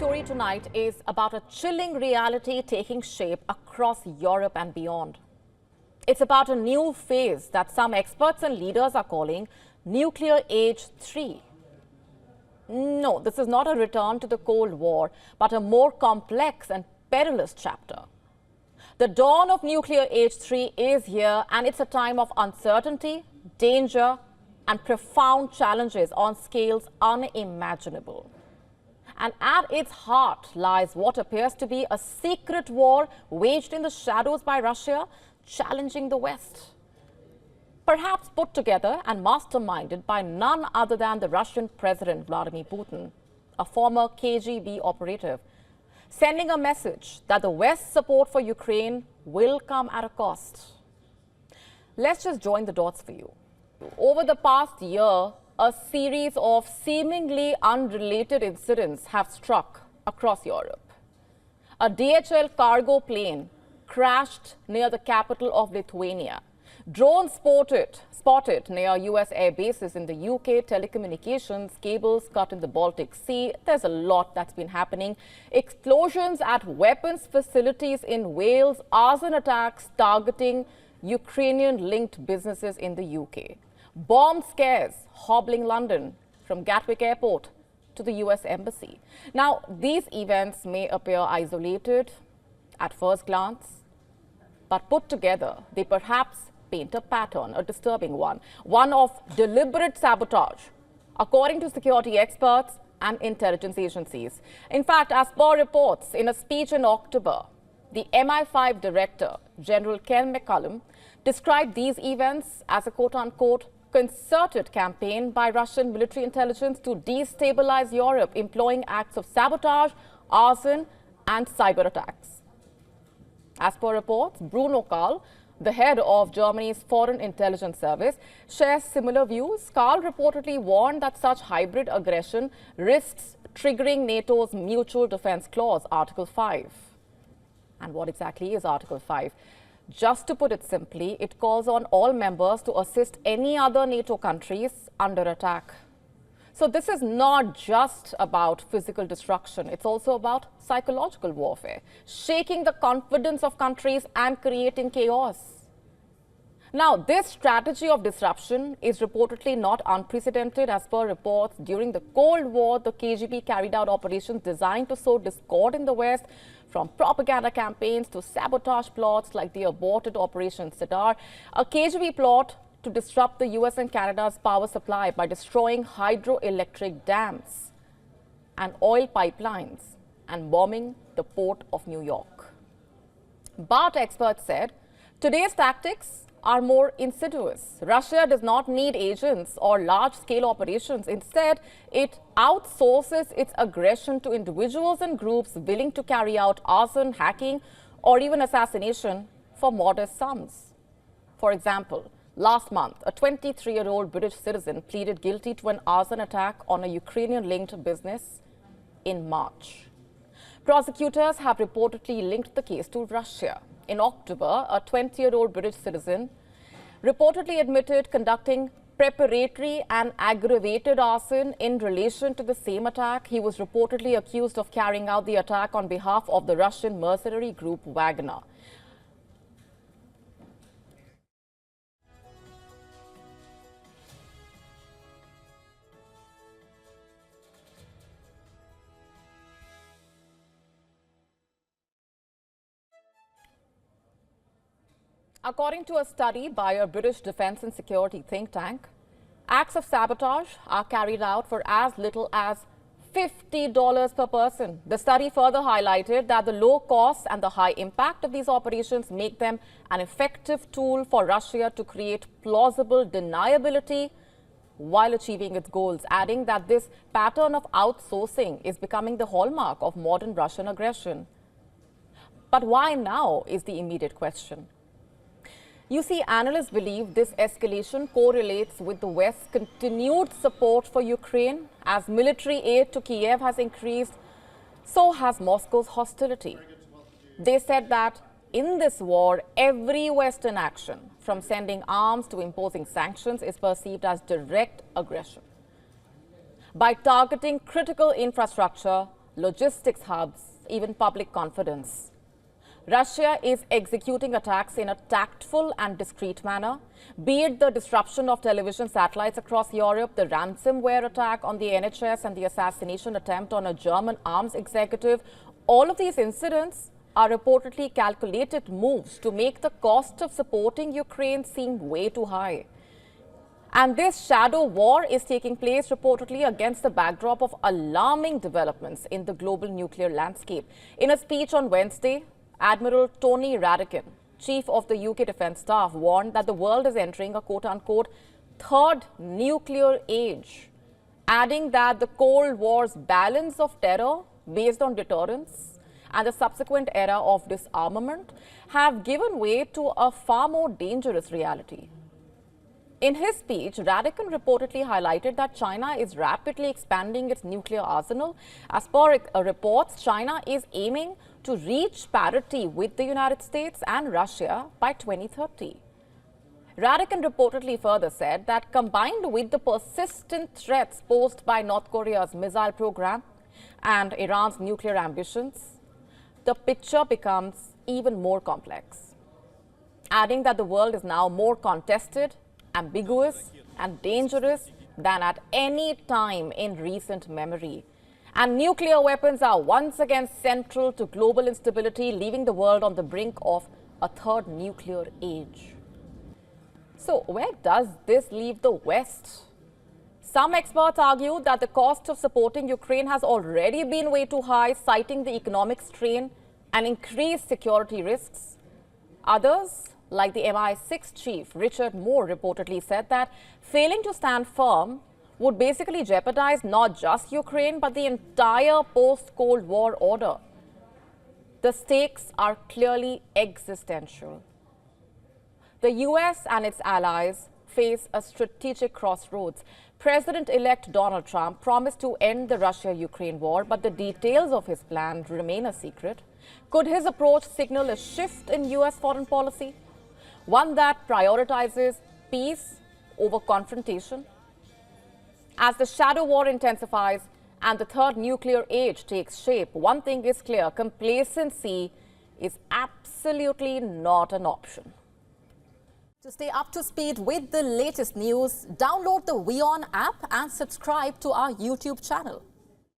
story tonight is about a chilling reality taking shape across Europe and beyond. It's about a new phase that some experts and leaders are calling Nuclear Age 3. No, this is not a return to the Cold War, but a more complex and perilous chapter. The dawn of Nuclear Age 3 is here, and it's a time of uncertainty, danger, and profound challenges on scales unimaginable. And at its heart lies what appears to be a secret war waged in the shadows by Russia, challenging the West. Perhaps put together and masterminded by none other than the Russian President Vladimir Putin, a former KGB operative, sending a message that the West's support for Ukraine will come at a cost. Let's just join the dots for you. Over the past year, a series of seemingly unrelated incidents have struck across Europe. A DHL cargo plane crashed near the capital of Lithuania. Drones spotted near US air bases in the UK, telecommunications cables cut in the Baltic Sea. There's a lot that's been happening. Explosions at weapons facilities in Wales, arson attacks targeting Ukrainian-linked businesses in the UK. Bomb scares hobbling London from Gatwick Airport to the US Embassy. Now, these events may appear isolated at first glance, but put together, they perhaps paint a pattern, a disturbing one of deliberate sabotage, according to security experts and intelligence agencies. In fact, as per reports, in a speech in October, the MI5 director, General Ken McCallum, described these events as a quote-unquote concerted campaign by Russian military intelligence to destabilize Europe, employing acts of sabotage, arson, and cyber attacks. As per reports, Bruno Karl, the head of Germany's Foreign Intelligence Service, shares similar views. Karl reportedly warned that such hybrid aggression risks triggering NATO's Mutual Defense Clause, Article 5. And what exactly is Article 5? Just to put it simply, it calls on all members to assist any other NATO countries under attack. So this is not just about physical destruction. It's also about psychological warfare, shaking the confidence of countries and creating chaos. Now, this strategy of disruption is reportedly not unprecedented. As per reports, during the Cold War, the KGB carried out operations designed to sow discord in the West, from propaganda campaigns to sabotage plots like the aborted Operation Cedar, a KGB plot to disrupt the US and Canada's power supply by destroying hydroelectric dams and oil pipelines and bombing the port of New York. But experts said today's tactics are more insidious. Russia does not need agents or large-scale operations. Instead, it outsources its aggression to individuals and groups willing to carry out arson, hacking, or even assassination for modest sums. For example, last month, a 23-year-old British citizen pleaded guilty to an arson attack on a Ukrainian-linked business in March. Prosecutors have reportedly linked the case to Russia. In October, a 20-year-old British citizen reportedly admitted conducting preparatory and aggravated arson in relation to the same attack. He was reportedly accused of carrying out the attack on behalf of the Russian mercenary group Wagner. According to a study by a British defense and security think tank, acts of sabotage are carried out for as little as $50 per person. The study further highlighted that the low cost and the high impact of these operations make them an effective tool for Russia to create plausible deniability while achieving its goals, adding that this pattern of outsourcing is becoming the hallmark of modern Russian aggression. But why now is the immediate question. You see, analysts believe this escalation correlates with the West's continued support for Ukraine. As military aid to Kiev has increased, so has Moscow's hostility. They said that in this war, every Western action, from sending arms to imposing sanctions, is perceived as direct aggression. By targeting critical infrastructure, logistics hubs, even public confidence. Russia is executing attacks in a tactful and discreet manner, be it the disruption of television satellites across Europe, the ransomware attack on the NHS and the assassination attempt on a German arms executive. All of these incidents are reportedly calculated moves to make the cost of supporting Ukraine seem way too high. And this shadow war is taking place reportedly against the backdrop of alarming developments in the global nuclear landscape. In a speech on Wednesday, Admiral Tony Radakin, chief of the UK Defence Staff, warned that the world is entering a quote-unquote third nuclear age, adding that the Cold War's balance of terror based on deterrence and the subsequent era of disarmament have given way to a far more dangerous reality. In his speech, Radakin reportedly highlighted that China is rapidly expanding its nuclear arsenal. As per reports, China is aiming to reach parity with the United States and Russia by 2030. Radakin reportedly further said that combined with the persistent threats posed by North Korea's missile program and Iran's nuclear ambitions, the picture becomes even more complex, adding that the world is now more contested, ambiguous and dangerous than at any time in recent memory. And nuclear weapons are once again central to global instability, leaving the world on the brink of a third nuclear age. So where does this leave the West? Some experts argue that the cost of supporting Ukraine has already been way too high, citing the economic strain and increased security risks. Others, like the MI6 chief Richard Moore, reportedly said that failing to stand firm would basically jeopardize not just Ukraine but the entire post-Cold War order. The stakes are clearly existential. The US and its allies face a strategic crossroads. President-elect Donald Trump promised to end the Russia-Ukraine war, but the details of his plan remain a secret. Could his approach signal a shift in US foreign policy? One that prioritizes peace over confrontation? As the shadow war intensifies and the third nuclear age takes shape, one thing is clear: complacency is absolutely not an option. To stay up to speed with the latest news, download the WION app and subscribe to our YouTube channel.